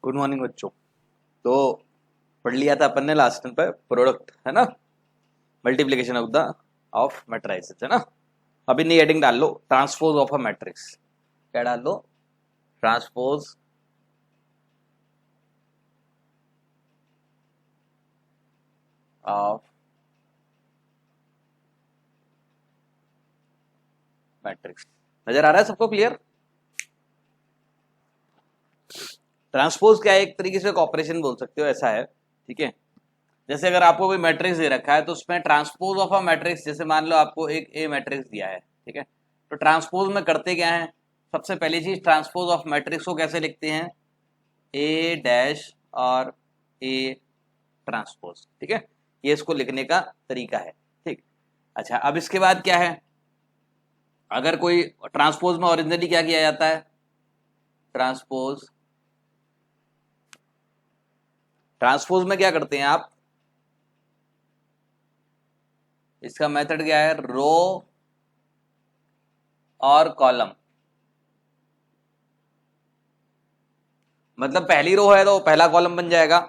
Good morning बच्चों। तो पढ़ लिया था अपन ने लास्ट टाइम पे प्रोडक्ट, है ना, multiplication of the of matrices, है ना। अभी नई हेडिंग डाल लो, ट्रांसपोज ऑफ अ मैट्रिक्स। क्या डाल लो? Transpose of matrix. नजर आ रहा है सबको? क्लियर? ट्रांसपोज क्या है? एक तरीके से ऑपरेशन बोल सकते हो, ऐसा है, ठीक है। जैसे अगर आपको कोई मैट्रिक्स दे रखा है तो उसमें ट्रांसपोज ऑफ अ मैट्रिक्स, जैसे मान लो आपको एक ए मैट्रिक्स दिया है, ठीक है, तो ट्रांसपोज में करते क्या है? सबसे पहली चीज, ट्रांसपोज ऑफ मैट्रिक्स को कैसे लिखते हैं? ए डैश और ए ट्रांसपोज, ठीक है। ये इसको लिखने का तरीका है, ठीक। अच्छा, अब इसके बाद क्या है? अगर कोई ट्रांसपोज में ओरिजिनली क्या किया जाता है? ट्रांसपोज ट्रांसपोज में क्या करते हैं आप? इसका मेथड क्या है? रो और कॉलम। मतलब पहली रो है तो पहला कॉलम बन जाएगा,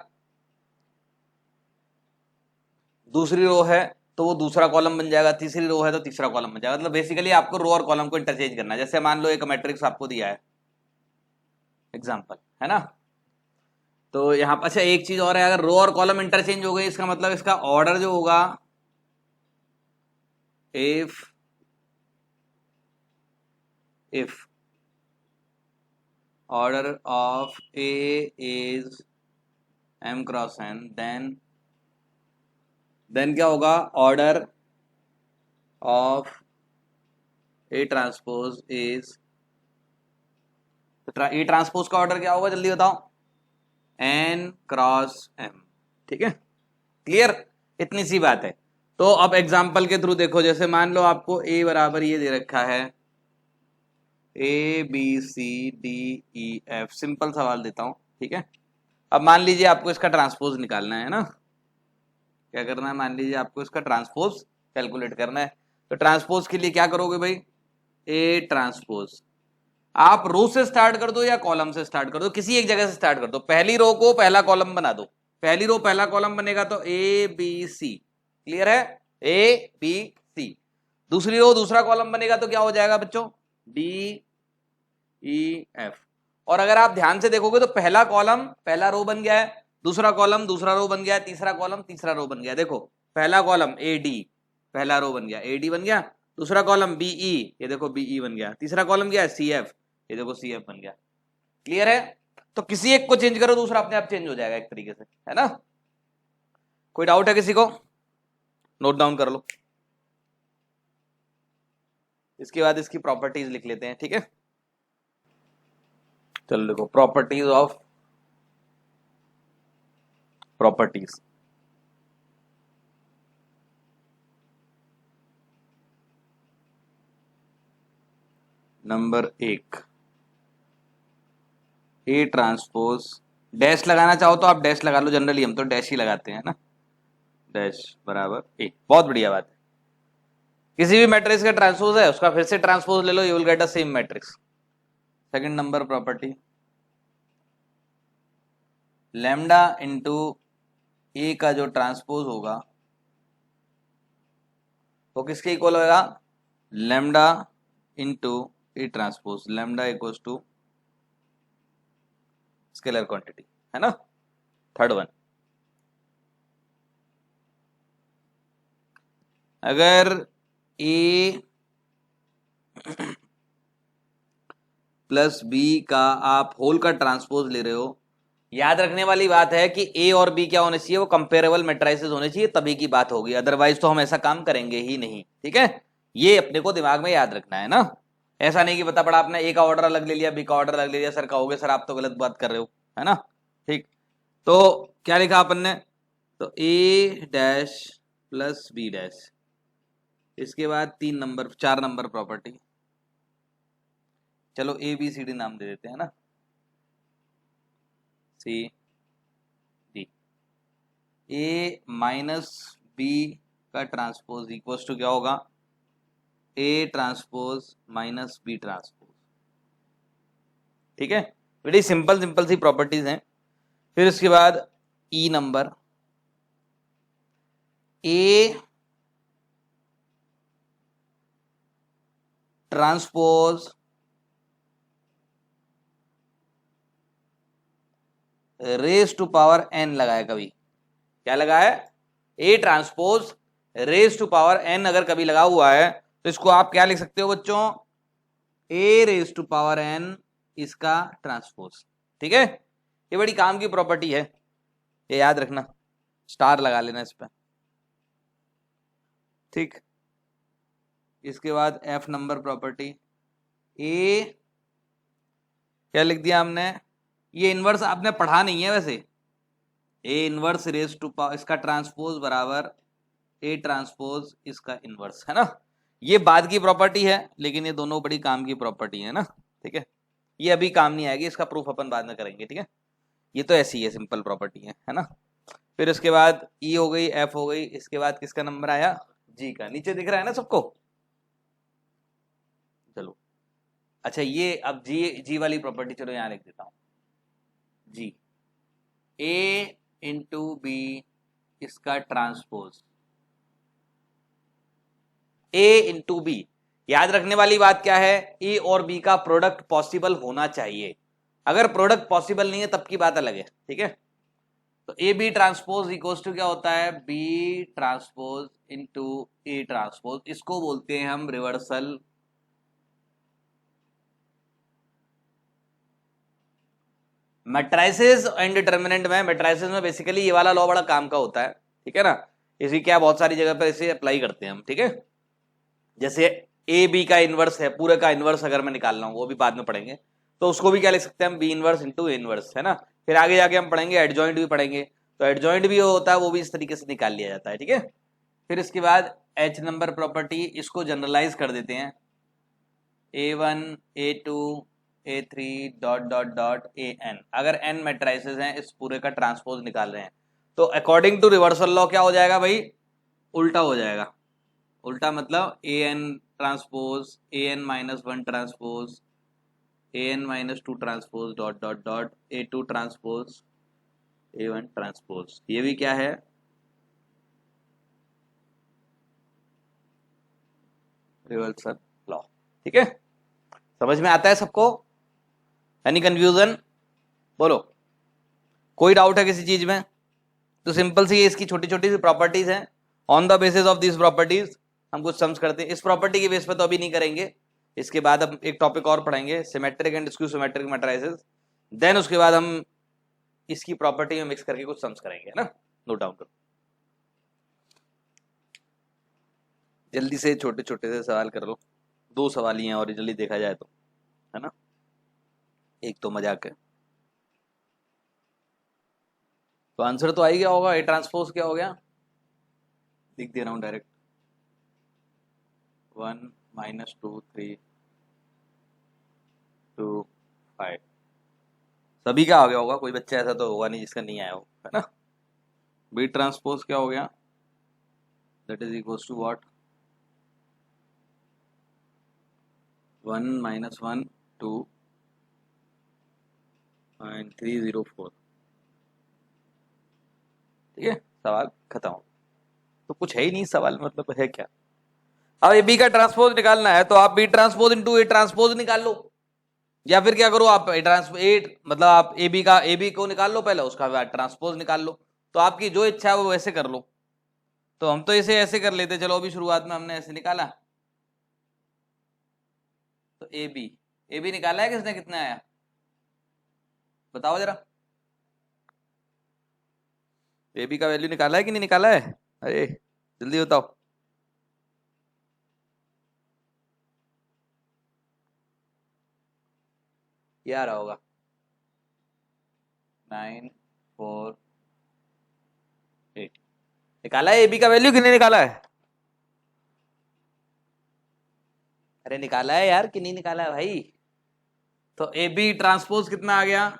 दूसरी रो है तो वो दूसरा कॉलम बन जाएगा, तीसरी रो है तो तीसरा कॉलम बन जाएगा। मतलब बेसिकली आपको रो और कॉलम को इंटरचेंज करना है। जैसे मान लो एक मैट्रिक्स आपको दिया है, एग्जांपल, है ना। तो यहां पर अच्छा एक चीज और है, अगर रो और कॉलम इंटरचेंज हो गए इसका मतलब इसका ऑर्डर जो होगा, if if order of A is m cross n, then क्या होगा? Order of A transpose is, A transpose का ऑर्डर क्या होगा जल्दी बताओ? n क्रॉस m, ठीक है। क्लियर? इतनी सी बात है। तो अब एग्जांपल के थ्रू देखो, जैसे मान लो आपको a बराबर ये दे रखा है, A B C D E F. Simple सवाल देता हूं, ठीक है। अब मान लीजिए आपको इसका ट्रांसपोज निकालना है ना। क्या करना है? मान लीजिए आपको इसका ट्रांसपोज कैलकुलेट करना है, तो ट्रांसपोज के लिए क्या करोगे भाई? A transpose. आप रो से स्टार्ट कर दो या कॉलम से स्टार्ट कर दो, किसी एक जगह से स्टार्ट कर दो। पहली रो को पहला कॉलम बना दो, पहली रो पहला कॉलम बनेगा तो ए बी सी। क्लियर है? A B C. दूसरी रो दूसरा कॉलम बनेगा तो क्या हो जाएगा बच्चों? D E F. और अगर आप ध्यान से देखोगे तो पहला कॉलम पहला रो बन गया है, दूसरा कॉलम दूसरा रो बन गया है, तीसरा कॉलम तीसरा रो बन गया। देखो, पहला कॉलम ए डी, पहला रो बन गया ए डी बन गया, दूसरा कॉलम बीई, ये देखो बीई बन गया, तीसरा कॉलम क्या है? सी एफ, ये देखो सी एफ बन गया। क्लियर है? तो किसी एक को चेंज करो, दूसरा अपने आप चेंज हो जाएगा एक तरीके से, है ना। कोई डाउट है किसी को? नोट डाउन कर लो। इसके बाद इसकी प्रॉपर्टीज लिख लेते हैं, ठीक है। चलो देखो, प्रॉपर्टीज ऑफ प्रॉपर्टीज। नंबर एक, ए ट्रांसपोज, डैश लगाना चाहो तो आप डैश लगा लो, जनरली हम तो डैश ही लगाते हैं ना। डैश बराबर ए, बहुत बढ़िया बात है। किसी भी मैट्रिक्स का ट्रांसपोज है उसका फिर से ट्रांसपोज ले लो, you will get a same matrix. Second number property, lambda into A का जो ट्रांसपोज होगा वो किसके इक्वल होगा? Lambda into A transpose, lambda equals to scalar quantity, है ना। थर्ड वन, अगर ए प्लस बी का आप होल का ट्रांसपोज ले रहे हो, याद रखने वाली बात है कि ए और बी क्या होने चाहिए? वो कंपेरेबल मैट्रिसेस होने चाहिए, तभी की बात होगी, अदरवाइज तो हम ऐसा काम करेंगे ही नहीं, ठीक है। ये अपने को दिमाग में याद रखना है ना। ऐसा नहीं कि बता पड़ा आपने ए का ऑर्डर अलग ले लिया, बी का ऑर्डर अलग ले लिया, सर कहोगे सर आप तो गलत बात कर रहे हो, है ना। ठीक, तो क्या लिखा अपन ने? तो ए डैश प्लस बी डैश, इसके बाद 3 नंबर 4 नंबर प्रॉपर्टी, चलो ए बी सी डी नाम दे देते हैं ना, C D. A minus B का ट्रांसपोज इक्वल्स टू क्या होगा? A transpose minus B transpose, ठीक है। बड़ी सिंपल सिंपल सी प्रॉपर्टीज हैं, फिर उसके बाद E number, A transpose raise to power n लगाया कभी, क्या लगा है, A transpose raise to power n अगर कभी लगा हुआ है तो इसको आप क्या लिख सकते हो बच्चों, ए रेज टू पावर एन इसका ट्रांसपोज। ठीक है, ये बड़ी काम की प्रॉपर्टी है, ये याद रखना, स्टार लगा लेना इस पे। ठीक, इसके बाद एफ नंबर प्रॉपर्टी, ए क्या लिख दिया हमने, ये इनवर्स आपने पढ़ा नहीं है वैसे, A inverse raise to power इसका ट्रांसपोज बराबर ए ट्रांसपोज इसका इनवर्स, है ना। ये बाद की प्रॉपर्टी है लेकिन ये दोनों बड़ी काम की प्रॉपर्टी है ना। ठीक है, ये अभी काम नहीं आएगी, इसका प्रूफ अपन बाद में करेंगे। ठीक है, ये तो ऐसी है, सिंपल प्रॉपर्टी है ना। फिर उसके बाद ई हो गई, एफ हो गई, इसके बाद किसका नंबर आया, जी का। नीचे दिख रहा है ना सबको, चलो अच्छा ये अब जी वाली प्रॉपर्टी चलो यहां लिख देता हूं, जी ए इंटू बी इसका ट्रांसपोज, ए इंटू बी। याद रखने वाली बात क्या है, ए और बी का प्रोडक्ट पॉसिबल होना चाहिए, अगर प्रोडक्ट पॉसिबल नहीं है तब की बात अलग है। ठीक है, तो A B transpose equals to क्या होता है, B transpose into A transpose, इसको बोलते हैं हम रिवर्सल मैट्राइसिस एंड डिटर्मिनेंट में। मैट्राइसिस में बेसिकली ये वाला लॉ बड़ा काम का होता है, ठीक है ना, इसी क्या बहुत सारी जगह पर इसे अप्लाई करते हैं हम। ठीक है, जैसे ए बी का इनवर्स है, पूरे का इनवर्स अगर मैं निकाल रहा हूं, वो भी बाद में पढ़ेंगे, तो उसको भी क्या लिख सकते हैं हम, B inverse into A inverse, है ना। फिर आगे जाके हम पढ़ेंगे एडजॉइंट भी पढ़ेंगे, तो एडजॉइंट भी होता है, वो भी इस तरीके से निकाल लिया जाता है। ठीक है, फिर इसके बाद एच नंबर प्रॉपर्टी, इसको जनरलाइज कर देते हैं, A1 A2 A3 dot dot dot AN, अगर n मैट्राइसेस हैं इस पूरे का ट्रांसपोज निकाल रहे हैं, तो अकॉर्डिंग टू रिवर्सल लॉ क्या हो जाएगा भाई, उल्टा हो जाएगा। उल्टा मतलब AN transpose AN minus 1 transpose AN minus 2 transpose dot dot dot A2 transpose A1 transpose, ये भी क्या है, रिवर्सल लॉ। ठीक है, समझ में आता है सबको, एनी कंफ्यूजन, बोलो, कोई डाउट है किसी चीज में, तो सिंपल सी ये इसकी छोटी छोटी सी प्रॉपर्टीज हैं, on the basis of this properties हम कुछ सम्स करते हैं। इस प्रॉपर्टी के बेस पे तो अभी नहीं करेंगे, इसके बाद हम एक टॉपिक और पढ़ेंगे, symmetric and skew symmetric matrices, then उसके बाद हम इसकी प्रॉपर्टी में मिक्स करके कुछ सम्स करेंगे, है ना। नोट डाउन करो, जल्दी से छोटे छोटे से सवाल कर लो, 2 सवाल ही हैं ओरिजिनली देखा जाए तो, है ना, एक तो मजाक है। तो आंसर तो आ ही गया होगा, ए ट्रांसपोज क्या हो गया, लिख दे रहा हूं डायरेक्ट, 1 माइनस 2 3 2 5, सभी का आ गया होगा, कोई बच्चा ऐसा तो होगा नहीं जिसका नहीं आया हो, है ना। बी ट्रांसपोज क्या हो गया, that is equals to what, 1 minus 1 2.304। ठीक है, सवाल खत्म, तो कुछ है ही नहीं सवाल, मतलब है क्या। अब ए बी का ट्रांसपोज निकालना है तो आप B transpose into A transpose निकाल लो, या फिर क्या करो आप मतलब आप ए बी को निकाल लो पहले, उसका बाद ट्रांसपोज निकाल लो, तो आपकी जो इच्छा है वो वैसे कर लो। तो हम तो इसे ऐसे कर लेते, चलो अभी शुरुआत में हमने ऐसे निकाला, तो ए बी निकाला है किसने, कितना आया बताओ जरा, ए बी का वैल्यू निकाला है कि नहीं निकाला है, अरे जल्दी बताओ। ये आ रहा होगा 948, निकाला है ए बी का वैल्यू कि नहीं निकाला है, अरे निकाला है यार कि नहीं निकाला है भाई। तो ए बी ट्रांसपोज कितना आ गया,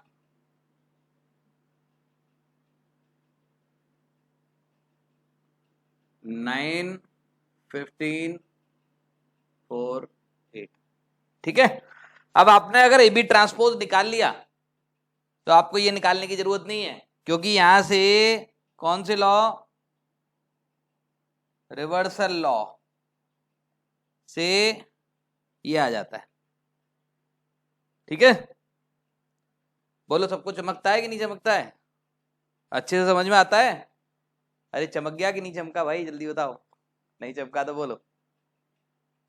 91548। ठीक है, अब आपने अगर ए बी ट्रांसपोज निकाल लिया तो आपको ये निकालने की जरूरत नहीं है, क्योंकि यहां से कौन से लॉ, रिवर्सल लॉ से ये आ जाता है। ठीक है, बोलो सबको चमकता है कि नहीं चमकता है? अच्छे से समझ में आता है? अरे चमक गया कि नहीं चमका भाई, जल्दी बताओ। नहीं चमका तो बोलो।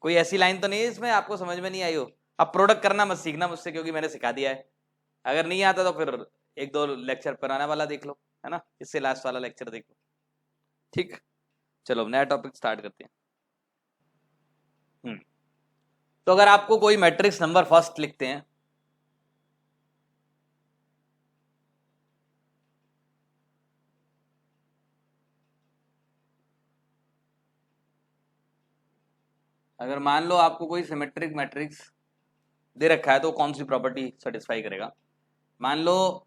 कोई ऐसी लाइन तो नहीं है इसमें आपको समझ में नहीं आई हो? अब प्रोडक्ट करना मत सीखना मुझसे, क्योंकि मैंने सिखा दिया है। अगर नहीं आता तो फिर एक दो लेक्चर पुराना वाला देख लो, है ना, इससे लास्ट वाला लेक्चर देख लो। ठीक, चलो नया टॉपिक स्टार्ट करते हैं। तो अगर आपको कोई मैट्रिक्स नंबर फर्स्ट लिखते हैं, अगर मान लो आपको कोई सिमेट्रिक मैट्रिक्स दे रखा है तो कौन सी प्रॉपर्टी सेटिस्फाई करेगा? मान लो,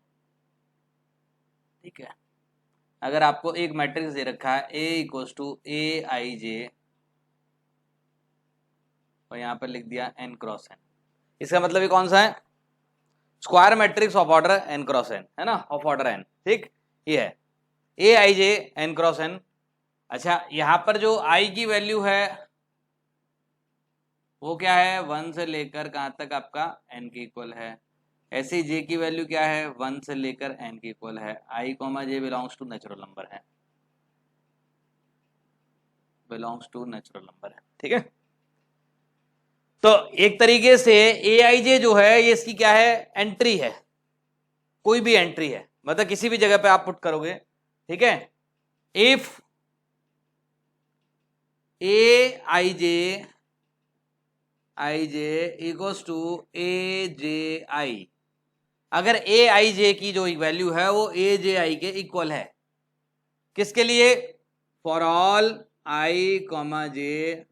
ठीक है, अगर आपको एक मैट्रिक्स दे रखा है A इक्वल्स टू AIJ और यहां पर लिख दिया n क्रॉस n, इसका मतलब ये कौन सा है? Square matrix of order n cross n, है ना, ऑफ ऑर्डर n। ठीक, ये है AIJ n क्रॉस n। अच्छा, यहां पर जो i की वैल्यू है वो क्या है? 1 से लेकर कहां तक आपका n के इक्वल है। ऐसे j की वैल्यू क्या है? 1 से लेकर n के इक्वल है। i comma j belongs to natural number है, बिलोंग्स टू नेचुरल नंबर है। ठीक है, तो एक तरीके से AIJ जो है ये इसकी क्या है? एंट्री है, कोई भी एंट्री है, मतलब किसी भी जगह पे आप पुट करोगे। ठीक है, if AIJ equals to AJI, अगर AIJ की जो वैल्यू है वो AJI के इक्वल है, किसके लिए? फॉर ऑल i, j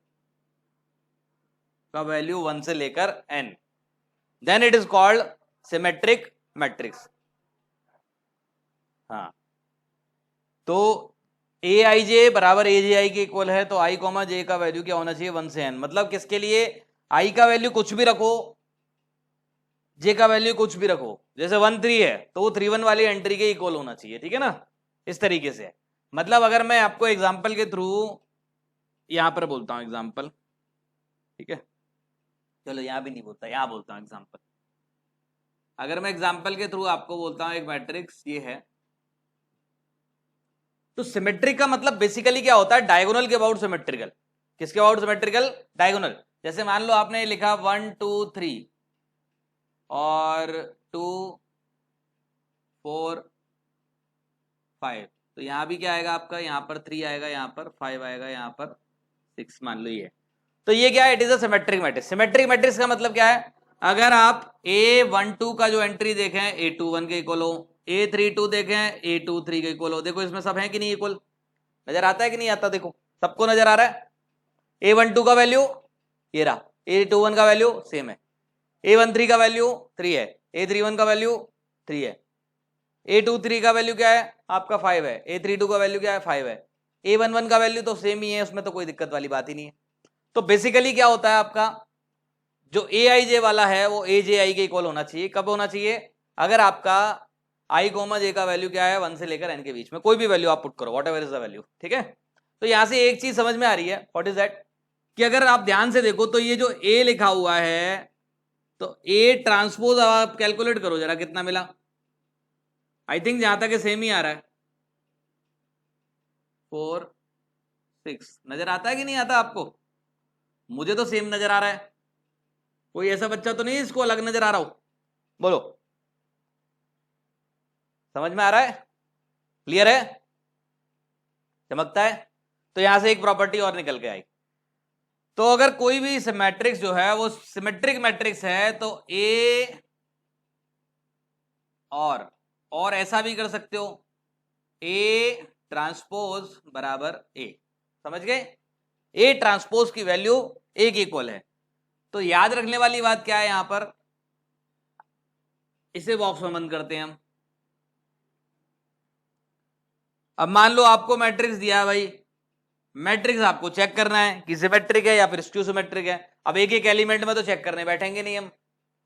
का वैल्यू 1 से लेकर n, then it is called symmetric matrix. हाँ, तो AIJ बराबर AJI के इक्वल है, तो i, j का वैल्यू क्या होना चाहिए? 1 से n। मतलब किसके लिए? i का वैल्यू कुछ भी रखो, j का वैल्यू कुछ भी रखो, जैसे 1 3 है तो वो 3 1 वाली एंट्री के इक्वल होना चाहिए। ठीक है ना, इस तरीके से। मतलब अगर मैं आपको एग्जांपल के थ्रू यहां पर बोलता हूं एग्जांपल, ठीक है, चलो यहां भी नहीं बोलता, यहां बोलता हूं एग्जांपल। अगर मैं एग्जांपल के थ्रू आपको बोलता हूं एक मैट्रिक्स ये है, तो सिमेट्रिक का मतलब बेसिकली क्या होता है? डायगोनल के अबाउट सिमेट्रिकल। किसके अबाउट सिमेट्रिकल? डायगोनल। जैसे मान लो आपने लिखा 1 2 3 और 2 4 5, तो यहां भी क्या आएगा आपका? यहां पर 3 आएगा, यहां पर 5 आएगा, यहां पर 6 मान लो ये। तो ये क्या है? It is a symmetric matrix. Symmetric matrix का मतलब क्या है? अगर आप A12 का जो एंट्री देखें A21 के इक्वल हो, A32 देखें A23 के इक्वल हो। देखो इसमें सब है कि नहीं इक्वल? नजर आता है कि नहीं आता? देखो सबको नजर आ रहा है। A12 का वैल्यू ये रहा, A21 का वैल्यू सेम है, A13 का वैल्यू 3 है, A31 का वैल्यू 3 है, A23 का वैल्यू क्या है आपका? 5 है, A32 का वैल्यू क्या है? 5 है, A11 का वैल्यू तो सेम ही है, उसमें तो कोई दिक्कत वाली बात ही नहीं है। तो बेसिकली क्या होता है आपका जो AIJ वाला है वो AJI के इक्वल होना चाहिए। कब होना चाहिए? अगर आपका i, j का वैल्यू क्या है? 1 से लेकर n के बीच में कोई भी वैल्यू आप पुट करो, what ever is the value. ठीक है, तो यहां से एक चीज समझ में आ रही है, व्हाट इज दैट, कि अगर आप ध्यान से देखो तो ये जो A लिखा हुआ है, तो A ट्रांसपोज आप कैलकुलेट करो जरा, कितना मिला? आई थिंक जहां तक सेम ही आ रहा है, 4 6। नजर आता है कि नहीं आता आपको? मुझे तो सेम नजर आ रहा है। कोई ऐसा बच्चा तो नहीं इसको अलग नजर आ रहा हो? बोलो, समझ में आ रहा है? क्लियर है? चमकता है? तो यहां से एक प्रॉपर्टी और निकल के आई। तो अगर कोई भी मैट्रिक्स जो है वो सिमेट्रिक मैट्रिक्स है तो A और ऐसा भी कर सकते हो, A ट्रांसपोज बराबर A। समझ गए? A ट्रांसपोज की वैल्यू A के इक्वल है। तो याद रखने वाली बात क्या है यहां पर? इसे बॉक्स में बंद करते हैं हम। अब मान लो आपको मैट्रिक्स दिया है भाई, मैट्रिक्स आपको चेक करना है कि सिमेट्रिक है या फिर स्क्यू सिमेट्रिक है। अब एक एक एलिमेंट में तो चेक करने बैठेंगे नहीं हम,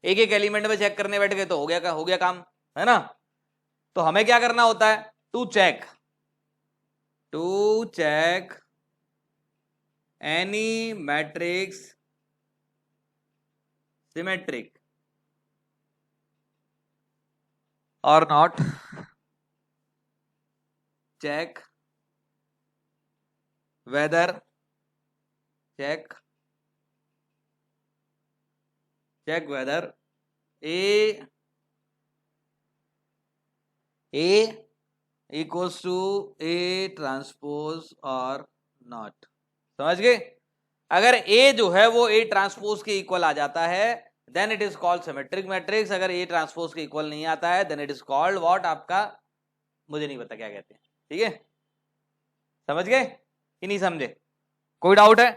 एक एक एलिमेंट में चेक करने बैठ गए तो हो गया काम, है ना। तो हमें क्या करना होता है, to check any matrix symmetric और not, check whether A equals to A transpose और नॉट। समझ गए? अगर A जो है वो A ट्रांसपोज के इक्वल आ जाता है then it is called symmetric matrix. अगर A ट्रांसपोज के इक्वल नहीं आता है then it is called what, आपका मुझे नहीं पता क्या कहते हैं। ठीक है, समझ गए कि नहीं समझे? कोई डाउट है?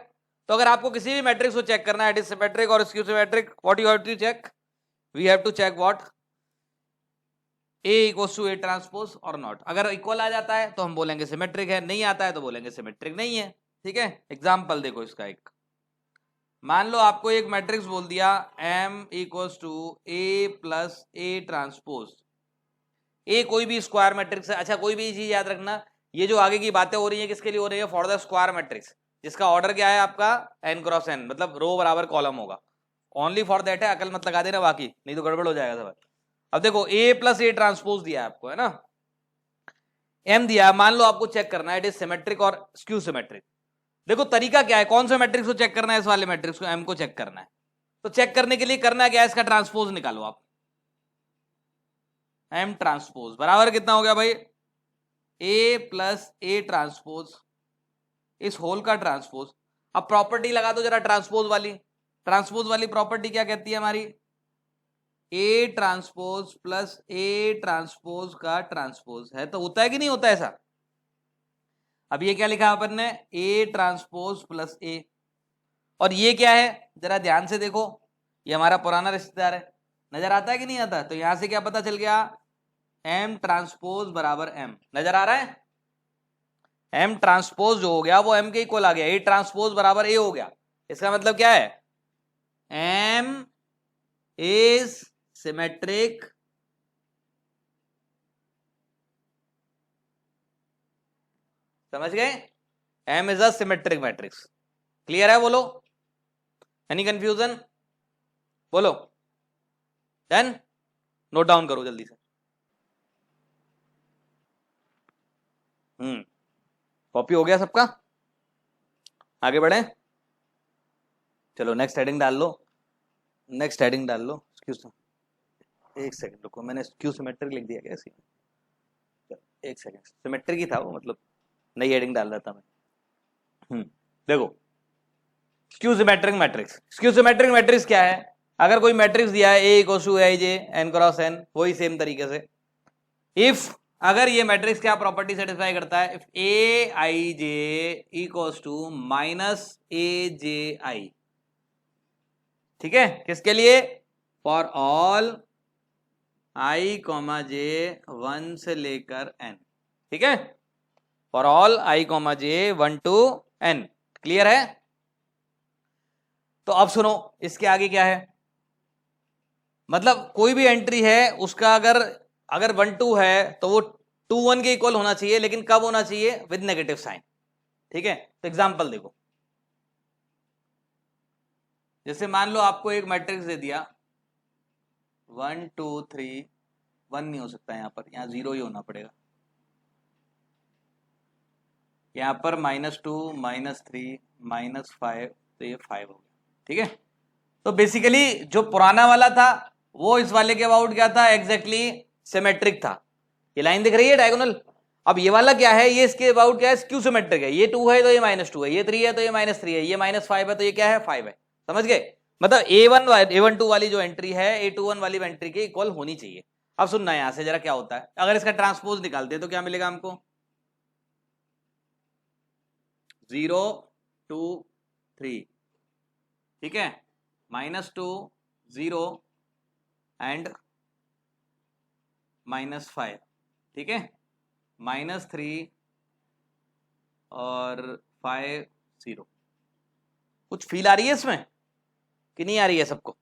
तो अगर आपको किसी भी मैट्रिक्स को चेक करना है, इट इज सिमेट्रिक और skew symmetric, what you have to check, we have to check what, A equals to A transpose और नॉट। अगर इक्वल आ जाता है तो हम बोलेंगे सिमेट्रिक है, नहीं आता है तो बोलेंगे सिमेट्रिक नहीं है। ठीक है, एग्जांपल देखो इसका एक, मान लो आपको एक मैट्रिक्स बोल दिया M equals to A plus A transpose. A कोई भी स्क्वायर मैट्रिक्स है। अच्छा, कोई भी चीज याद रखना, ये जो आगे की बातें हो रही है किसके लिए हो रही है, फॉर द स्क्वायर मैट्रिक्स, जिसका ऑर्डर क्या है आपका n क्रॉस n, मतलब रो बराबर कॉलम होगा। ओनली फॉर दैट है, अकल मत लगा देना बाकी, नहीं तो गड़बड़ हो जाएगा सब। अब देखो A प्लस A ट्रांसपोज दिया है आपको, है ना, M दिया, मान लो आपको चेक करना है इट इज सिमेट्रिक और स्क्यू सिमेट्रिक। देखो तरीका क्या है, कौन से मैट्रिक्स को चेक करना है, इस वाले मैट्रिक्स को M को चेक करना है। तो चेक करने के लिए करना क्या है, इसका ट्रांसपोज निकालो आप। M ट्रांसपोज बराबर कितना हो गया भाई, A प्लस A ट्रांसपोज, इस होल का ट्रांसपोज। अब प्रॉपर्टी लगा दो जरा ट्रांसपोज वाली प्रॉपर्टी क्या कहती है हमारी, A transpose plus A transpose का ट्रांसपोज है। तो होता है कि नहीं होता ऐसा? अब ये क्या लिखा अपन ने, A ट्रांसपोज प्लस A, और ये क्या है जरा ध्यान से देखो, ये हमारा पुराना रिश्तेदार है, नजर आता है कि नहीं आता? तो यहां से क्या पता चल गया, M ट्रांसपोज बराबर M, नजर आ रहा है? M ट्रांसपोज जो हो गया वो M के इक्वल आ गया, A ट्रांसपोज बराबर A हो गया। इसका मतलब क्या है, M इज सिमेट्रिक समझ गए, M is a symmetric matrix. Clear है? बोलो, एनी कंफ्यूजन? बोलो, देन नोट डाउन करो जल्दी से। कॉपी हो गया सबका? आगे बढ़े, चलो नेक्स्ट हेडिंग डाल लो, एक सेकंड रुको, मैंने क्यू सिमेट्रिक लिख दिया क्या इसकी? एक सेकंड, सिमेट्रिक ही था वो, मतलब नई हेडिंग डाल रहा था मैं। देखो स्क्यू सिमेट्रिक मैट्रिक्स क्या है, अगर कोई मैट्रिक्स दिया है A equals to Aij n cross n, वही सेम तरीके से इफ, अगर ये मैट्रिक्स क्या प्रॉपर्टी सेटिस्फाई करता है, if Aij equals to minus Aj, ठीक है, किसके लिए, फॉर ऑल i, j 1 से लेकर n, ठीक है, for all i, j 1 to n। Clear है? तो अब सुनो इसके आगे क्या है, मतलब कोई भी एंट्री है उसका अगर 1 2 है तो वो 2 1 के इक्वल होना चाहिए, लेकिन कब होना चाहिए, विद नेगेटिव साइन। ठीक है, तो एग्जांपल देखो, जैसे मान लो आपको एक मैट्रिक्स दे दिया 1 2 3, 1 नहीं हो सकता यहाँ पर, यहाँ 0 ही होना पड़ेगा, यहाँ पर -2 -3 -5, तो ये 5 हो गया। ठीक है, तो बेसिकली जो पुराना वाला था वो इस वाले के अबाउट क्या था, एग्जैक्टली सिमेट्रिक था। ये लाइन दिख रही है डायगोनल। अब ये वाला क्या है, ये इसके अबाउट क्या है, स्क्यू सिमेट्रिक है। ये 2 है तो ये -2 है, ये 3 है तो ये -3 है, ये -5 है तो ये क्या है, 5 है। समझ गए? मतलब A12 वाली जो एंट्री है A21 वाली एंट्री के इक्वल होनी चाहिए। अब सुनना यहां से जरा क्या होता है, अगर इसका ट्रांसपोज निकालते हैं तो क्या मिलेगा हमको, 0 2 3, ठीक है, -2 0 एंड -5, ठीक है, -3 और 5 0। कुछ फील आ रही है इसमें कि नहीं आ रही है सबको?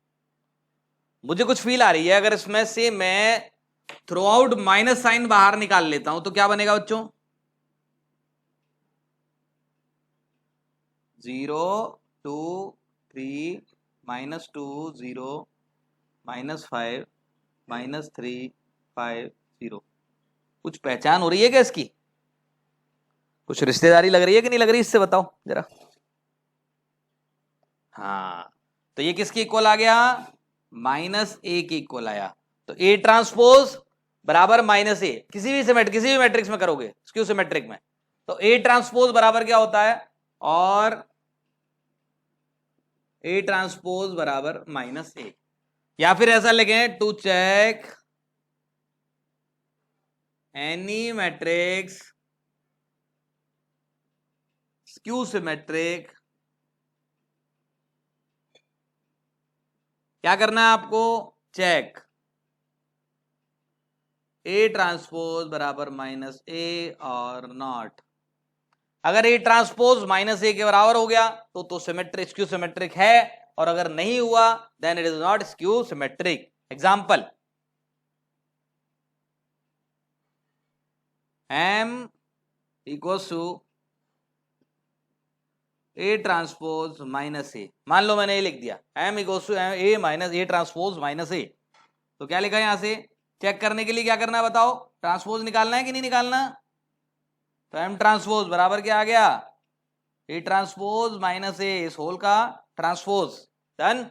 मुझे कुछ फील आ रही है। अगर इसमें से मैं थ्रू आउट माइनस साइन बाहर निकाल लेता हूं तो क्या बनेगा बच्चों? 0 2 3 -2 0 -5 -3 5 0। कुछ पहचान हो रही है क्या इसकी? कुछ रिश्तेदारी लग रही है कि नहीं लग रही, इससे बताओ जरा। हाँ, तो ये किसके इक्वल आ गया? -a के इक्वल आया। तो A ट्रांसपोज बराबर -a, किसी भी मैट्रिक्स में करोगे, स्क्यू सिमेट्रिक में, तो A ट्रांसपोज बराबर क्या होता है? और A ट्रांसपोज बराबर -a। या फिर ऐसा लिखें, to check any matrix skew symmetric, क्या करना है आपको? चेक A ट्रांसपोज बराबर -a और नॉट। अगर A ट्रांसपोज -a के बराबर हो गया तो सिमेट्रिक, स्क्यू सिमेट्रिक है, और अगर नहीं हुआ then it is not skew symmetric. Example, M equals to A transpose -a। मान लो मैंने ये लिख दिया, M equals to A minus A transpose -a। तो क्या लिखा है यहां से? चेक करने के लिए क्या करना है बताओ? ट्रांसपोज निकालना है कि नहीं निकालना? तो M ट्रांसपोज बराबर क्या आ गया? A ट्रांसपोज -a, इस होल का transpose. Done.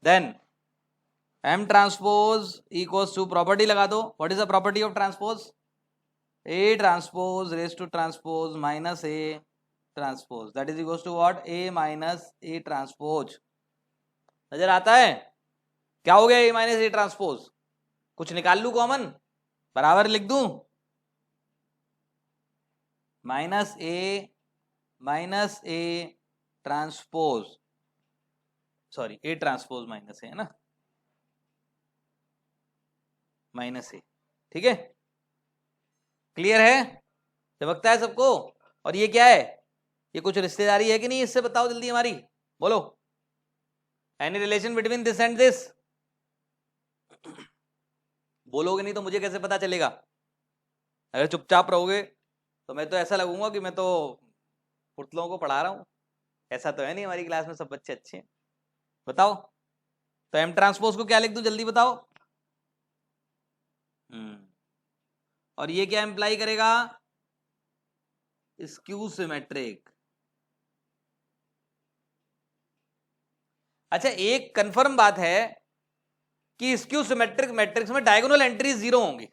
Then M transpose equals to, property लगा दो, what is the property of transpose? A transpose raise to transpose -a transpose, that is equals to what? A - a transpose. नजर आता है? क्या हो गया A - a ट्रांसपोज? कुछ निकाल लू कॉमन, बराबर लिख दूं, -a transpose, sorry A transpose -a है ना, -a। ठीक है, क्लियर है? चमकता है सबको? और ये क्या है? ये कुछ रिश्तेदारी है कि नहीं, इससे बताओ जल्दी हमारी, बोलो। Any relation between this and this? बोलोगे नहीं तो मुझे कैसे पता चलेगा? अगर चुपचाप रहोगे तो मैं तो ऐसा लगूंगा कि मैं तो पुतलों को पढ़ा रहा हूं। ऐसा तो है नहीं, हमारी क्लास में सब बच्चे अच्छे हैं। बताओ, तो M ट्रांसपोज को क्या लिख दूं, जल्दी बताओ। और ये क्या इंप्लाई करेगा? Skew symmetric. अच्छा, एक कंफर्म बात है कि स्क्यू सिमेट्रिक मैट्रिक्स में डायगोनल एंट्रीज 0 होंगी।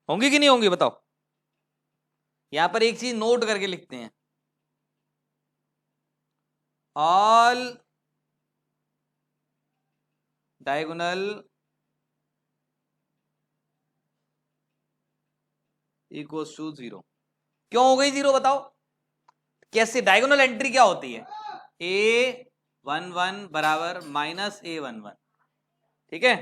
होंगी कि नहीं होंगी बताओ? यहां पर एक चीज नोट करके लिखते हैं, ऑल डायगोनल इक्वल्स टू 0। क्यों हो गई 0 बताओ? कैसे? डायगोनल एंट्री क्या होती है? A11 बराबर -a11, ठीक है।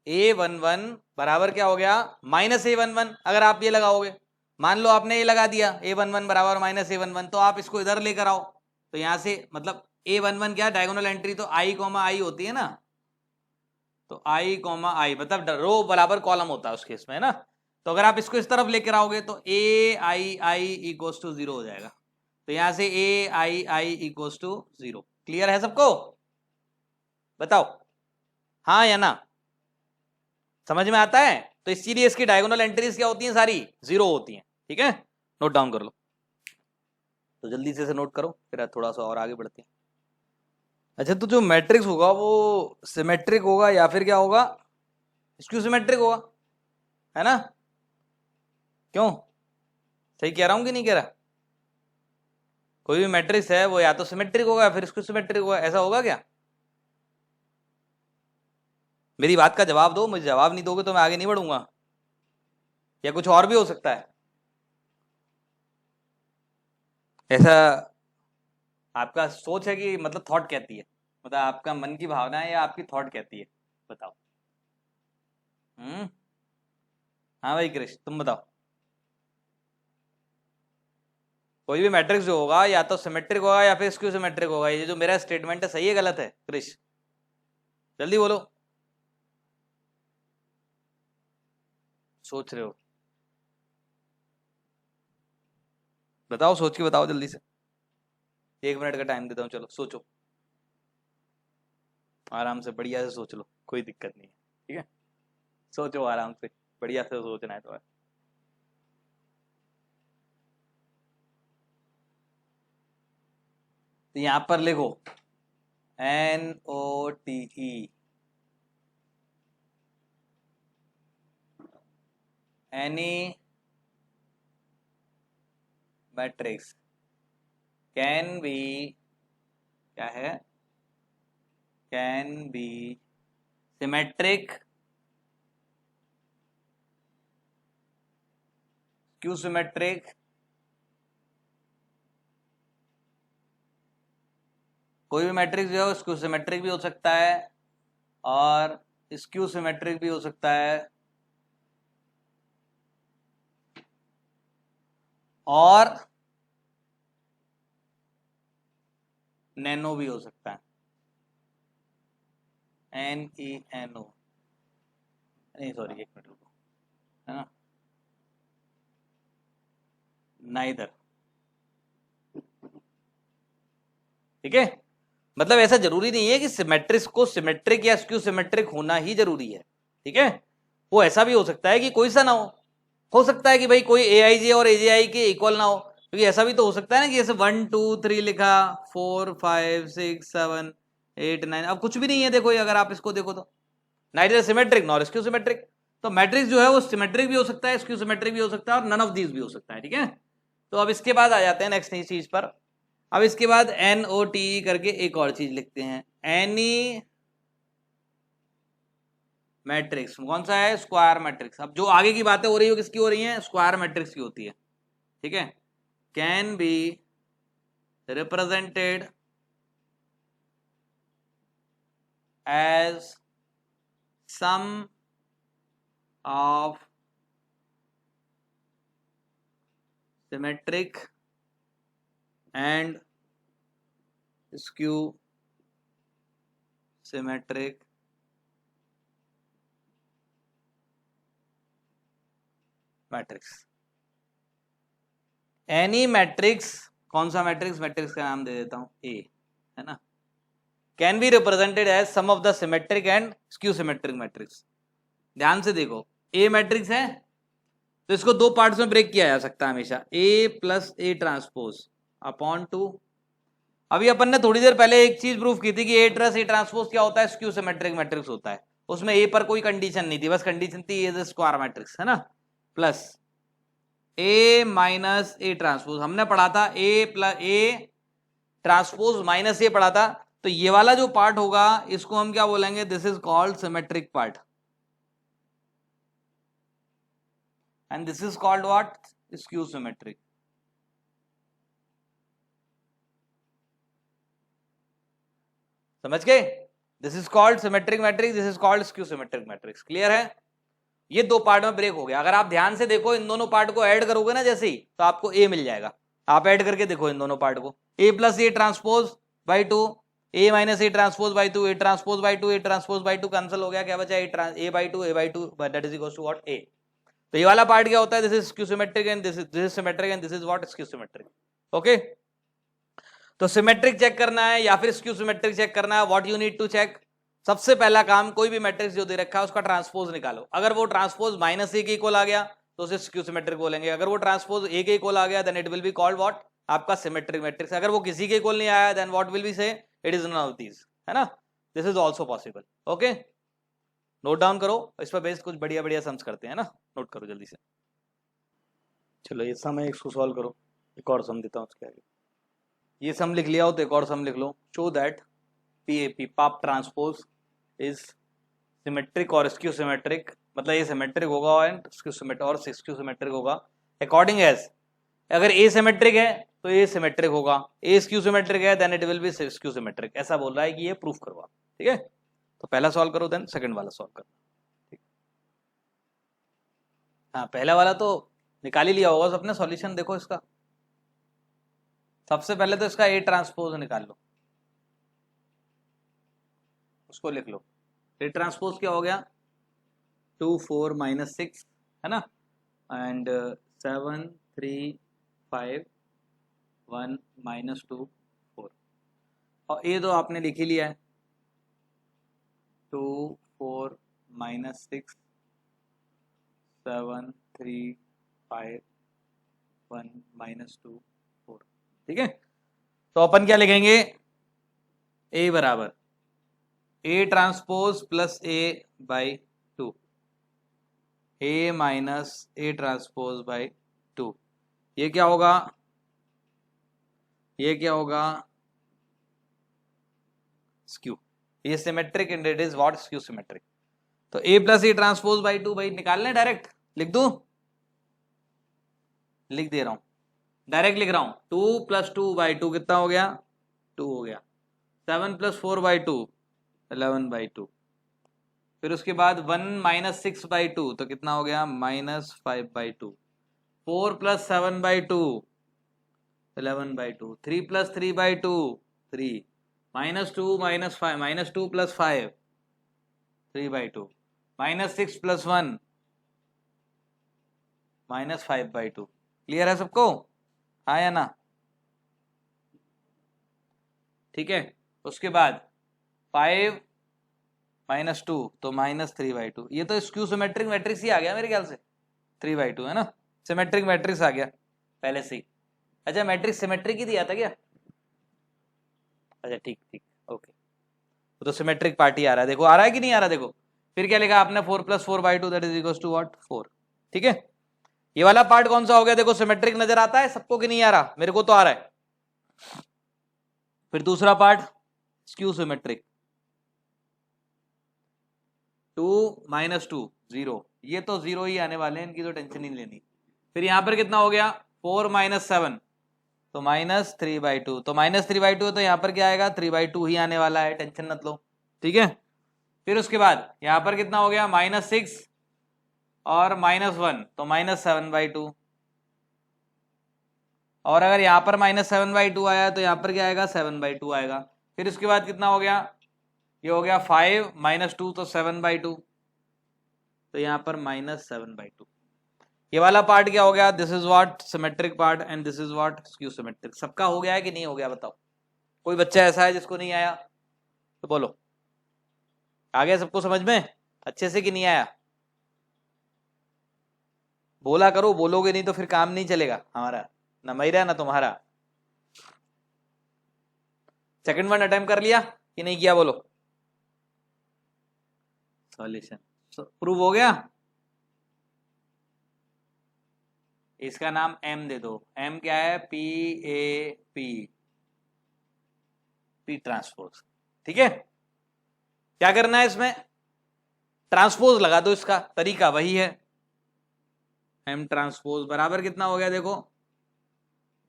A11 बराबर क्या हो गया? -a11। अगर आप ये लगाओगे, मान लो आपने ये लगा दिया A11 बराबर -a11, तो आप इसको इधर लेकर आओ, तो यहां से मतलब A11 क्या, डायगोनल एंट्री तो i, होती है ना, तो i, मतलब रो बराबर कॉलम होता है उस केस में, है ना। तो अगर आप इसको इस तरफ लेकर आओगे तो ai इक्वल्स टू 0 हो जाएगा। तो यहां से ai इक्वल्स टू 0। क्लियर है सबको? बताओ हाँ या ना, समझ में आता है? तो इसीलिए इसकी डायगोनल एंट्रीज क्या होती हैं? सारी 0 होती हैं। ठीक है, नोट डाउन कर लो, तो जल्दी से नोट करो, फिर थोड़ा सा और आगे बढ़ते हैं। अच्छा, तो जो मैट्रिक्स होगा वो सिमेट्रिक होगा या फिर क्या होगा? स्क्यू सिमेट्रिक होगा, है ना? क्यों, सही कह रहा हूं कि नहीं कह रहा? कोई भी मैट्रिक्स है वो या तो सिमेट्रिक होगा या फिर स्क्यू सिमेट्रिक होगा, ऐसा होगा क्या? मेरी बात का जवाब दो, मुझे जवाब नहीं दोगे तो मैं आगे नहीं बढ़ूंगा, या कुछ और भी हो सकता है ऐसा? आपका सोच है कि मतलब थॉट कहती है, मतलब आपका मन की भावना है या आपकी थॉट कहती है? बताओ। हाँ भाई कृष्ण, तुम बताओ। कोई भी मैट्रिक्स जो होगा या तो सिमेट्रिक होगा या फिर स्क्यू सिमेट्रिक होगा। ये जो मेरा स्टेटमेंट है सही है गलत है कृष्ण? जल्दी बोलो। सोच रहे हो? बताओ, सोच के बताओ जल्दी से। 1 मिनट का टाइम देता हूँ, चलो सोचो, आराम से बढ़िया से सोच लो, कोई दिक्कत नहीं है, ठीक है? सोचो आराम से, बढ़िया से सोचना है तो। तो यहां पर लिखो NOTE, any matrix can be, क्या है, can B symmetric, skew symmetric, कोई भी मैट्रिक्स जो है स्क्यू सिमेट्रिक भी हो सकता है और स्क्यू सिमेट्रिक भी हो सकता है और नैनो भी हो सकता है, NENO, नहीं सॉरी, 1 मिनट रुको, है ना, नाइदर, ठीक है? मतलब ऐसा जरूरी नहीं है कि सिमेट्रिक्स को सिमेट्रिक या स्क्यू सिमेट्रिक होना ही जरूरी है, ठीक है? वो ऐसा भी हो सकता है कि कोई सा ना हो सकता है कि भाई कोई AIJ और AJI के इक्वल ना हो, क्योंकि ऐसा भी तो हो सकता है ना कि जैसे 1 2 3 लिखा, 4 5 6 7 8 9, अब कुछ भी नहीं है, देखो अगर आप इसको देखो तो neither symmetric nor skew symmetric, तो मैट्रिक्स जो है वो सिमेट्रिक भी हो सकता है, स्क्यू सिमेट्रिक भी हो सकता है और नन ऑफ दीज भी हो सकता है, ठीक है? तो अब इसके बाद आ जाते हैं नेक्स्ट चीज पर। अब इसके बाद NOTE करके एक और चीज लिखते हैं, एनी मैट्रिक्स, कौन सा है, स्क्वायर मैट्रिक्स। अब जो आगे की बातें हो रही है किसकी हो रही है, स्क्वायर मैट्रिक्स की होती है, ठीक है? Can be represented as sum of symmetric and skew symmetric matrix. Any matrix, कौन सा मैट्रिक्स, मैट्रिक्स का नाम दे देता हूं ए, है ना, can be represented as sum of the symmetric and skew symmetric matrix. ध्यान से देखो, ए मैट्रिक्स है तो इसको दो पार्ट्स में ब्रेक किया जा सकता है हमेशा, ए प्लस ए ट्रांसपोज अपॉन 2। अभी अपन ने थोड़ी देर पहले एक चीज प्रूफ की थी कि ए प्लस ए ट्रांसपोज क्या होता है, स्क्यू सिमेट्रिक मैट्रिक्स होता है। उसमें ए पर कोई कंडीशन नहीं थी, बस कंडीशन थी ए स्क्वायर मैट्रिक्स, है ना, plus A minus A transpose हमने पढ़ा था, ए प्लस ए ट्रांसपोज माइनस ए पढ़ा था। तो ये वाला जो पार्ट होगा इसको हम क्या बोलेंगे, this is called symmetric part and this is called what, skew symmetric. समझ गए? This is called symmetric matrix, this is called skew symmetric matrix. Clear है? ये दो पार्ट में ब्रेक हो गया। अगर आप ध्यान से देखो इन दोनों पार्ट को ऐड करोगे ना जैसे ही, तो आपको ए मिल जाएगा। आप ऐड करके देखो इन दोनों पार्ट को, A plus A transpose by 2, A minus A transpose by 2, A transpose by 2, A transpose by 2 cancel हो गया, क्या बचा A by 2, A by 2 that is equal to what, A. तो ये वाला पार्ट क्या होता है, this is skew symmetric and this is symmetric and this is what, skew symmetric. Okay, तो सिमेट्रिक चेक करना है या फिर स्क्यू सिमेट्रिक चेक करना है, what you need to check, सबसे पहला काम कोई भी मैट्रिक्स जो दे रखा है उसका ट्रांसपोज निकालो। अगर वो ट्रांसपोज माइनस ए के इक्वल आ गया तो उसे स्क्यू सिमेट्रिक बोलेंगे, अगर वो ट्रांसपोज ए के इक्वल आ गया then it will be called what, आपका सिमेट्रिक मैट्रिक्स। अगर वो किसी के इक्वल नहीं आया then what will be say, it is none of these, है ना, this is also possible. Okay, note down करो, इस पर बेस्ड कुछ बढ़िया बढ़िया सम्स करते हैं ना, नोट करो जल्दी से। चलो ये सम है, इसको सॉल्व करो, एक और सम देता हूँ उसके आगे। ये सम लिख लिया हो तो एक और सम लिख लो, शो दैट PAP पाप ट्रांसपोज इज सिमेट्रिक और स्क्यू सिमेट्रिक, मतलब ये सिमेट्रिक होगा एंड स्क्यू सिमेट्रिक होगा अकॉर्डिंग एज, अगर ए सिमेट्रिक है तो ए सिमेट्रिक होगा, ए स्क्यू सिमेट्रिक है then it will be skew symmetric. ऐसा बोल रहा है कि ये प्रूफ करो आप, ठीक है? तो पहला सॉल्व करो देन सेकंड वाला सॉल्व करो, ठीक? हाँ, पहला वाला तो निकाल ही लिया होगा सबने सॉल्यूशन। देखो इसका सबसे पहले तो इसका ए ट्रांसपोज निकाल लो, उसको लिख लो। ए ट्रांसपोज क्या हो गया, 2 4 -6, है ना, एंड 7 3 5 1 -2 4, और ये तो आपने लिख ही लिया है, 2 4 -6 7 3 5 1 -2 4, ठीक है। तो अपन क्या लिखेंगे, ए बराबर A transpose plus A by 2, A minus A transpose by 2, ये क्या होगा, ये क्या होगा, स्क्यू, ये symmetric and it is what, skew symmetric. तो ए प्लस ए ट्रांसपोज बाई 2 भाई निकालने, डायरेक्ट लिख दूं, लिख दे रहा हूं, डायरेक्ट लिख रहा हूं, 2 + 2 बाई 2 कितना हो गया, 2 हो गया, 7 + 4 बाई 2 11 बाई 2, फिर उसके बाद 1 - 6 बाई 2 तो कितना हो गया, -5 by 2, 4 + 7 by 2 11 by 2, 3 + 3 by 2 3, -2 -5 -2 + 5 3 by 2, -6 + 1 -5 by 2, clear है सबको, हाँ या ना, ठीक है। उसके बाद 5 -2 तो -3 बाई 2, ये तो स्क्यू सिमेट्रिक मैट्रिक्स ही आ गया मेरे ख्याल से, 3 बाई 2 है ना, सिमेट्रिक मैट्रिक्स आ गया पहले से ही। अच्छा मैट्रिक्स सिमेट्रिक ही दिया था क्या, अच्छा ठीक ठीक ओके, तो सिमेट्रिक पार्टी आ रहा है, देखो आ रहा है कि नहीं आ रहा, देखो फिर क्या लिखा आपने, 4 + 4 by 2 that is equals to what, 4, ठीक है। ये वाला पार्ट कौन सा हो गया, देखो सिमेट्रिक नजर आता है सबको कि नहीं आ रहा, मेरे को तो आ रहा है। फिर दूसरा पार्ट स्क्यू सिमेट्रिक, 2 - 2 0, ये तो 0 ही आने वाले हैं, इनकी तो टेंशन नहीं लेनी। फिर यहां पर कितना हो गया, 4 - 7 तो -3 बाई 2, तो -3 बाई 2 तो यहाँ पर क्या आएगा, 3 बाई 2 ही आने वाला है, टेंशन मत लो, ठीक है। फिर उसके बाद यहाँ पर कितना हो गया, -6 और -1 तो -7 बाई 2, और अगर यहाँ पर -7 बाई 2 आया तो यहाँ पर क्या आएगा, 7 बाई 2 आएगा। फिर उसके बाद कितना हो गया, ये हो गया 5 - 2 तो 7 बाई 2, तो यहाँ पर -7 बाई 2, ये वाला पार्ट क्या हो गया, this is what symmetric part and this is what skew symmetric. सबका हो गया है कि नहीं हो गया बताओ, कोई बच्चा ऐसा है जिसको नहीं आया तो बोलो, आ गया सबको समझ में अच्छे से कि नहीं आया, बोला करो, बोलोगे नहीं तो फिर काम नहीं चलेगा हमारा, ना मेरा ना तुम्हारा। सेकंड वन अटेम्प्ट कर लिया कि नहीं किया, बोलो, सॉल्यूशन प्रूव हो गया, इसका नाम एम दे दो, एम क्या है, पी ट्रांसपोज, ठीक है। क्या करना है इसमें, ट्रांसपोज लगा दो, इसका तरीका वही है, एम ट्रांसपोज बराबर कितना हो गया, देखो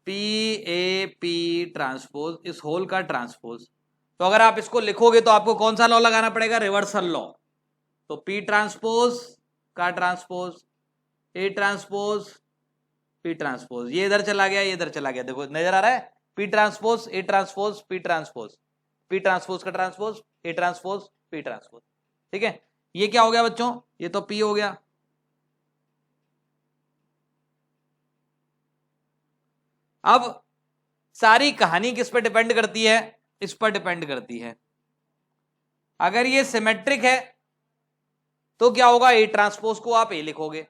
पी ट्रांसपोज, इस होल का ट्रांसपोज। तो अगर आप इसको लिखोगे तो आपको कौन सा लॉ लगाना पड़ेगा, रिवर्सल लॉ। तो पी ट्रांसपोज का transpose, A transpose P transpose, ये इधर चला गया, ये इधर चला गया, देखो नजर आ रहा है, P transpose A transpose P transpose, P transpose का transpose A transpose P transpose, ठीक है। ये क्या हो गया बच्चों, ये तो पी हो गया। अब सारी कहानी किस पर डिपेंड करती है, इस पर डिपेंड करती है, अगर ये सिमेट्रिक है तो क्या होगा, ए ट्रांसपोज को आप ए लिखोगे,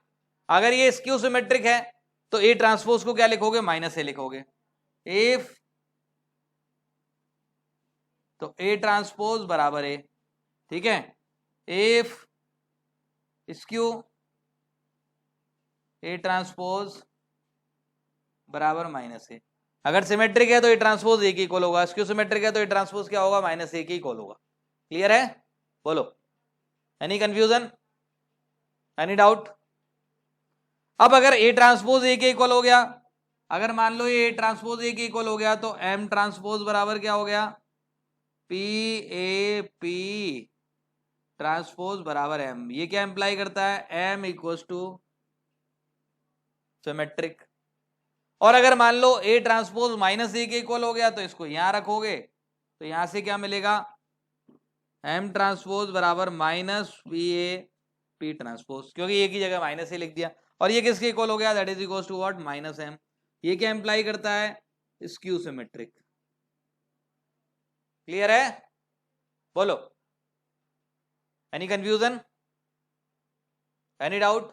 अगर ये स्क्यू सिमेट्रिक है तो ए ट्रांसपोज को क्या लिखोगे, -ए लिखोगे। इफ तो ए ट्रांसपोज बराबर ए, ठीक है, इफ स्क्यू ए ट्रांसपोज बराबर -ए, अगर सिमेट्रिक है तो ए ट्रांसपोज ए की इक्वल होगा, स्क्यू सिमेट्रिक है तो ए ट्रांसपोज क्या होगा, -ए की इक्वल होगा। क्लियर है, बोलो, एनी कंफ्यूजन, एनी डाउट। अब अगर ए ट्रांसपोज ए के इक्वल हो गया, अगर मान लो ये ट्रांसपोज ए के इक्वल हो गया तो एम ट्रांसपोज बराबर क्या हो गया, पी ट्रांसपोज बराबर एम, ये क्या इंप्लाई करता है, एम इक्वल्स टू सिमेट्रिक। और अगर मान लो ए ट्रांसपोज -ए के इक्वल हो गया तो इसको यहां रखोगे तो यहां से क्या मिलेगा, एम ट्रांसपोज बराबर -BA पी ट्रांसपोज, क्योंकि एक ही जगह माइनस ए लिख दिया। और ये किसके इक्वल हो गया, that is equal to what, minus M. ये क्या इंप्लाई करता है, स्क्यू सिमेट्रिक। क्लियर है, बोलो, एनी कंफ्यूजन, एनी डाउट?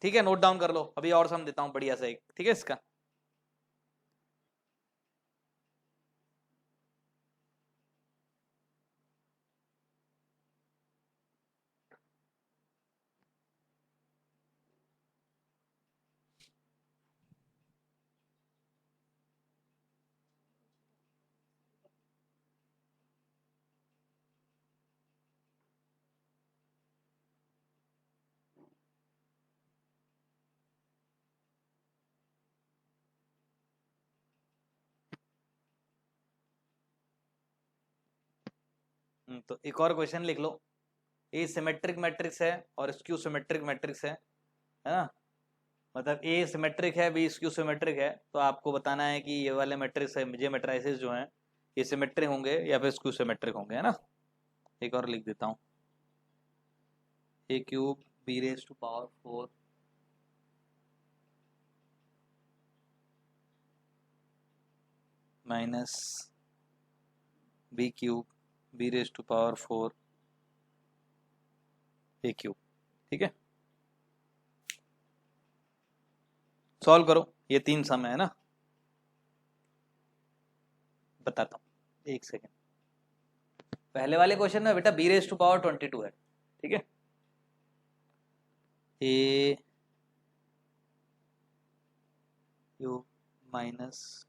ठीक है, नोट डाउन कर लो, अभी और सम देता हूं बढ़िया सा एक, ठीक है इसका। तो एक और क्वेश्चन लिख लो। ए सिमेट्रिक मैट्रिक्स है और स्क्यू सिमेट्रिक मैट्रिक्स है ना, मतलब ए सिमेट्रिक है, बी स्क्यू सिमेट्रिक है, तो आपको बताना है कि ये वाले मैट्रिक्स है, ये मैट्रिसेस जो हैं ये सिमेट्रिक होंगे या फिर स्क्यू सिमेट्रिक होंगे, है ना। एक और लिख देता हूँ, A cube B raise to power 4 minus B cube B raise to power 4 A cube, ठीक है। सॉल्व करो, ये 3 सम है ना, बताता हूँ एक सेकेंड। पहले वाले क्वेश्चन में बेटा बी रेज टू पावर 22 है, ठीक है। A cube minus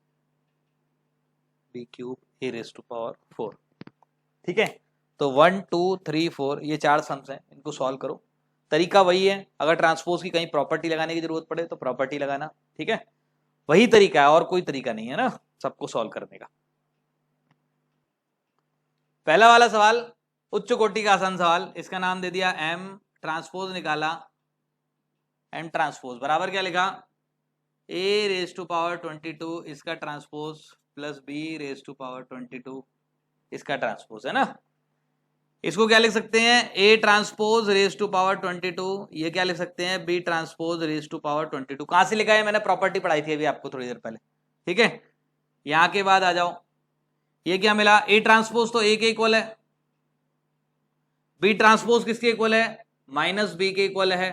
B cube A raise to power 4, ठीक है। तो 1 2 3 4 ये 4 सम्स हैं, इनको सॉल्व करो। तरीका वही है, अगर ट्रांसपोज की कहीं प्रॉपर्टी लगाने की जरूरत पड़े तो प्रॉपर्टी लगाना, ठीक है। वही तरीका है, और कोई तरीका नहीं है ना सबको सॉल्व करने का। पहला वाला सवाल उच्च कोटि का आसान सवाल, इसका नाम दे दिया एम ट्रांसपोज, निकाला एम ट्रांसपोज बराबर क्या लिखा, ए रेज टू पावर 22 इसका transpose plus B raise to power 22 इसका ट्रांसपोज, है ना। इसको क्या लिख सकते हैं, A transpose raise to power 22, ये क्या लिख सकते हैं, B transpose raise to power 22। कहां से लिखा है, मैंने प्रॉपर्टी पढ़ाई थी अभी आपको थोड़ी देर पहले, ठीक है। यहां के बाद आ जाओ, ये क्या मिला, ए ट्रांसपोज तो ए के इक्वल है, बी ट्रांसपोज किसके इक्वल है, माइनस बी के इक्वल है।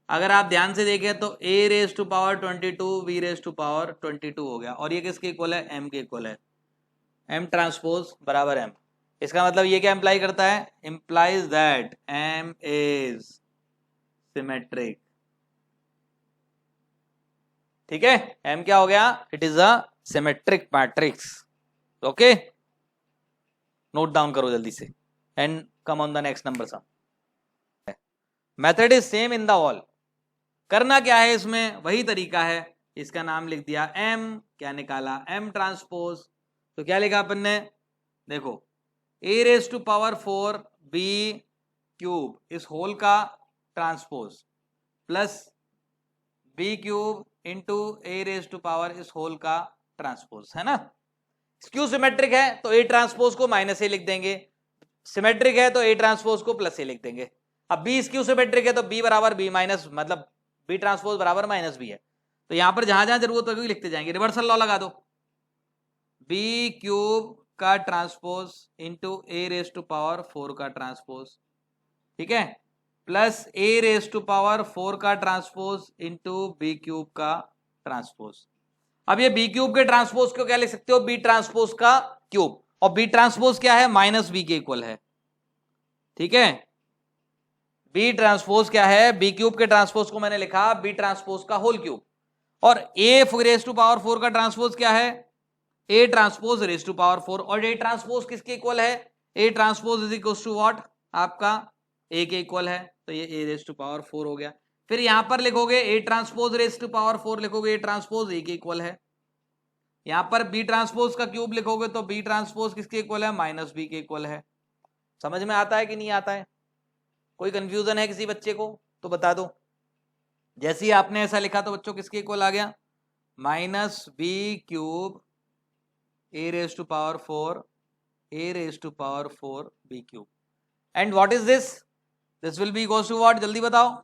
अगर आप ध्यान से देखें तो A raise to power 22 B raise to power 22 हो गया, और ये किसके इक्वल है, एम के इक्वल है, एम ट्रांसपोज बराबर एम। इसका मतलब ये क्या इंप्लाई करता है, implies that M is symmetric, ठीक है। एम क्या हो गया, it is a symmetric matrix, okay. Note down करो जल्दी से and come on the next number sum. Method is same in the all, करना क्या है इसमें, वही तरीका है। इसका नाम लिख दिया एम, क्या निकाला, एम ट्रांसपोज। तो क्या लिखा अपन ने, देखो A raise to power 4 B cube इस होल का transpose plus B cube into A raise to power इस होल का ट्रांसपोज, है ना। स्क्यू सिमेट्रिक है तो ए ट्रांसपोज को माइनस ए लिख देंगे, सिमेट्रिक है तो ए ट्रांसपोज को प्लस ए लिख देंगे। अब बी स्क्यू सिमेट्रिक है तो बी बराबर बी माइनस, मतलब बी ट्रांसपोज बराबर माइनस बी है, तो यहां पर जहां जहां जरूरत होगी लिखते जाएंगे। रिवर्सल लॉ लगा दो, बी क्यूब का transpose into A raise to power 4 का ट्रांसपोज, ठीक है, plus A raise to power 4 का ट्रांसपोज इंटू बी क्यूब का ट्रांसपोज। अब ये बी क्यूब के ट्रांसपोज को क्या लिख सकते हो, बी ट्रांसपोज का क्यूब, और बी ट्रांसपोज क्या है, माइनस बी के इक्वल है, ठीक है। बी ट्रांसपोज क्या है, बी क्यूब के ट्रांसपोज को मैंने लिखा बी ट्रांसपोज का होल क्यूब, और ए रेज टू पावर 4 का ट्रांसपोज क्या है, A transpose raise to power 4, और ए ट्रांसपोज किसके इक्वल है, A transpose is equal to what, आपका ए के इक्वल है, तो ये ए रेज टू पावर 4 हो गया। फिर यहां पर लिखोगे A transpose raise to power 4, लिखोगे ए ट्रांसपोज ए के इक्वल है। यहां पर बी ट्रांसपोज का क्यूब लिखोगे तो बी ट्रांसपोज किसके इक्वल है, माइनस बी के इक्वल है। समझ में आता है कि नहीं आता है, कोई कंफ्यूजन है किसी बच्चे को तो बता दो। जैसे ही आपने ऐसा लिखा तो बच्चों किसके इक्वल आ गया, minus B cube A raise to power 4 A raise to power 4 B cube, and what is this will be equals to what, जल्दी बताओ।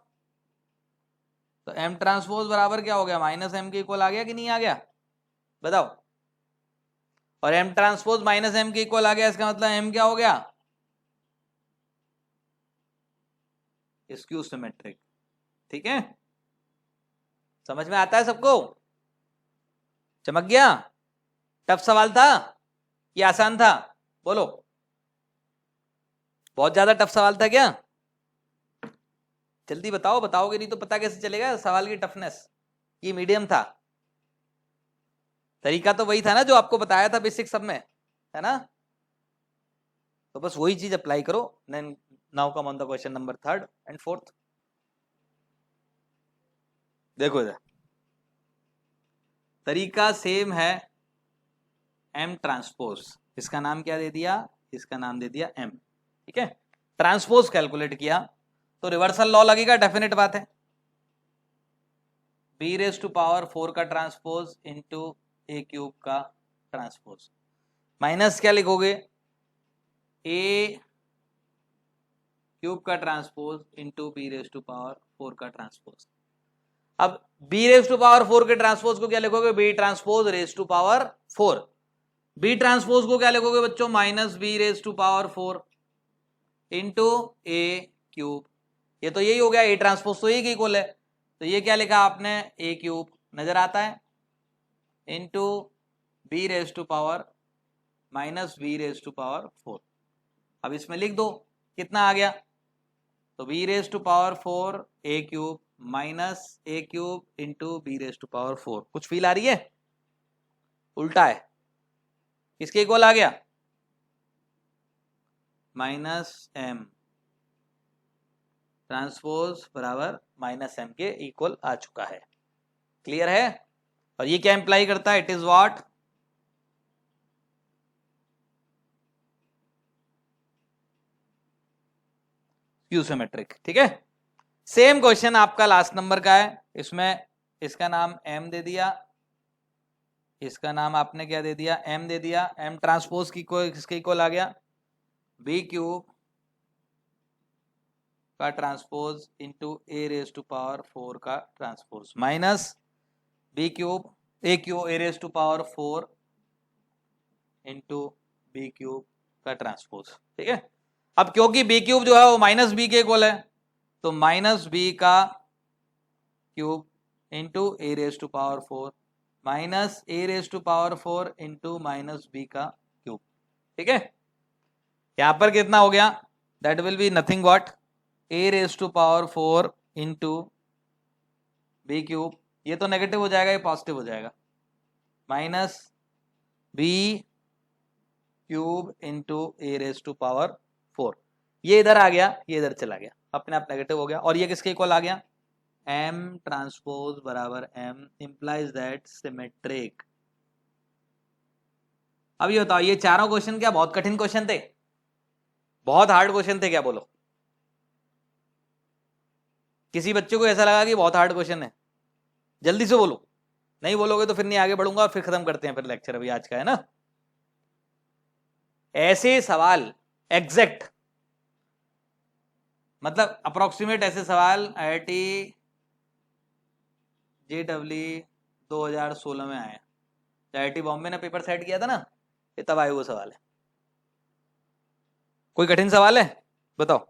तो m ट्रांसपोज बराबर क्या हो गया, माइनस m के इक्वल आ गया कि नहीं आ गया, बताओ। और m ट्रांसपोज माइनस m के इक्वल आ गया, इसका मतलब m क्या हो गया, स्क्यू सिमेट्रिक। ठीक है, समझ में आता है सबको, चमक गया। टफ सवाल था ये आसान था, बोलो। बहुत ज्यादा टफ सवाल था क्या, जल्दी बताओ, बताओगे नहीं तो पता कैसे चलेगा सवाल की टफनेस। ये मीडियम था, तरीका तो वही था ना जो आपको बताया था बेसिक सब में, है ना। तो बस वही चीज अप्लाई करो। Then now come on the question number 3rd and 4th। देखो इधर तरीका सेम है, m ट्रांसपोज, इसका नाम क्या दे दिया, इसका नाम दे दिया m। ठीक है, ट्रांसपोज कैलकुलेट किया तो रिवर्सल लॉ लगेगा, डेफिनेट बात है। b⁴ का ट्रांसपोज इंटू a³ का ट्रांसपोज, माइनस क्या लिखोगे, a³ का ट्रांसपोज इंटू b⁴ का ट्रांसपोज। अब b⁴ के ट्रांसपोज को क्या लिखोगे, b transpose raise to power 4। b transpose को क्या लिखोगे बच्चों, माइनस b⁴ इंटू a³। ये तो यही हो गया, a ट्रांसपोज तो यही इक्वल है, तो ये क्या लिखा आपने, a³ नजर आता है, इंटू b⁻⁻⁴। अब इसमें लिख दो कितना आ गया, तो b⁴ a³ minus a³ into b⁴ कुछ फील आ रही है, उल्टा है, किसके इक्वल आ गया, माइनस m ट्रांसपोज बराबर माइनस m के इक्वल आ चुका है। क्लियर है, और ये क्या इंप्लाई करता है, it is what, skew symmetric. ठीक है, सेम क्वेश्चन आपका लास्ट नंबर का है, इसमें इसका नाम m दे दिया, इसका नाम आपने क्या दे दिया, m दे दिया। m ट्रांसपोज की किसके इक्वल आ गया, b³ का ट्रांसपोज इंटू a⁴ का transpose minus b³ a⁴ into b³ का ट्रांसपोज। ठीक है, अब क्योंकि b³ जो है वो माइनस b के इक्वल है, तो माइनस b का cube into a⁴ minus a⁴ into minus b का क्यूब। ठीक है, यहां पर कितना हो गया, that will be nothing what, a⁴ into b³, ये तो नेगेटिव हो जाएगा, ये पॉजिटिव हो जाएगा, माइनस b³ इंटू a⁴। ये इधर आ गया, ये इधर चला गया, अपने आप नेगेटिव हो गया, और ये किसके इक्वल आ गया, m ट्रांसपोज बराबर m इंप्लाइज दैट सिमेट्रिक। अब ये बताओ, ये चारों क्वेश्चन क्या बहुत कठिन क्वेश्चन थे, बहुत हार्ड क्वेश्चन थे क्या, बोलो। किसी बच्चे को ऐसा लगा कि बहुत हार्ड क्वेश्चन है, जल्दी से बोलो, नहीं बोलोगे तो फिर नहीं आगे बढ़ूंगा, और फिर खत्म करते हैं फिर लेक्चर, अभी आज का है ना। ऐसे सवाल एग्जैक्ट, मतलब अप्रोक्सीमेट ऐसे सवाल IIT JEE 2016 में आए, IIT बॉम्बे ने पेपर सेट किया था ना, ये तब आए हुए सवाल है। कोई कठिन सवाल है बताओ,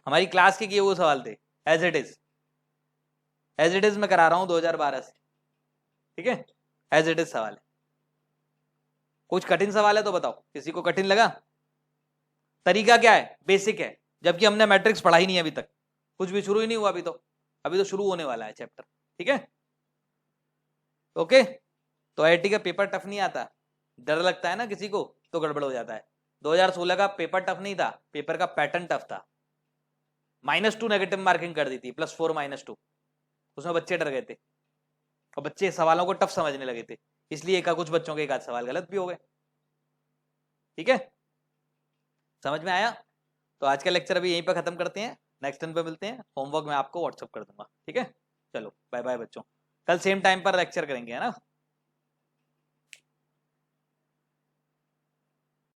हमारी क्लास के किए हुए सवाल थे, एज इट इज मैं करा रहा हूं 2012 से। ठीक है, एज इट इज सवाल है। कुछ कठिन सवाल है तो बताओ, किसी को कठिन लगा, तरीका क्या है, बेसिक है, जबकि हमने मैट्रिक्स पढ़ा ही नहीं अभी तक, कुछ भी शुरू ही नहीं हुआ अभी तो शुरू होने वाला है चैप्टर। ठीक है, ओके। तो IIT का पेपर टफ नहीं आता, डर लगता है ना किसी को तो गड़बड़ हो जाता है। 2016 का पेपर टफ नहीं था, पेपर का पैटर्न टफ था, -2 नेगेटिव मार्किंग कर दी थी, +4 -2, उसमें बच्चे डर गए थे, और बच्चे सवालों को टफ समझने लगे थे, इसलिए कुछ बच्चों के एक आध सवाल गलत भी हो गए। ठीक है, समझ में आया। तो आज का लेक्चर अभी यहीं पर खत्म करते हैं, नेक्स्ट टाइम पे मिलते हैं, होमवर्क मैं आपको व्हाट्सअप कर दूंगा। ठीक है, चलो बाय बाय बच्चों, कल सेम टाइम पर लेक्चर करेंगे, है ना।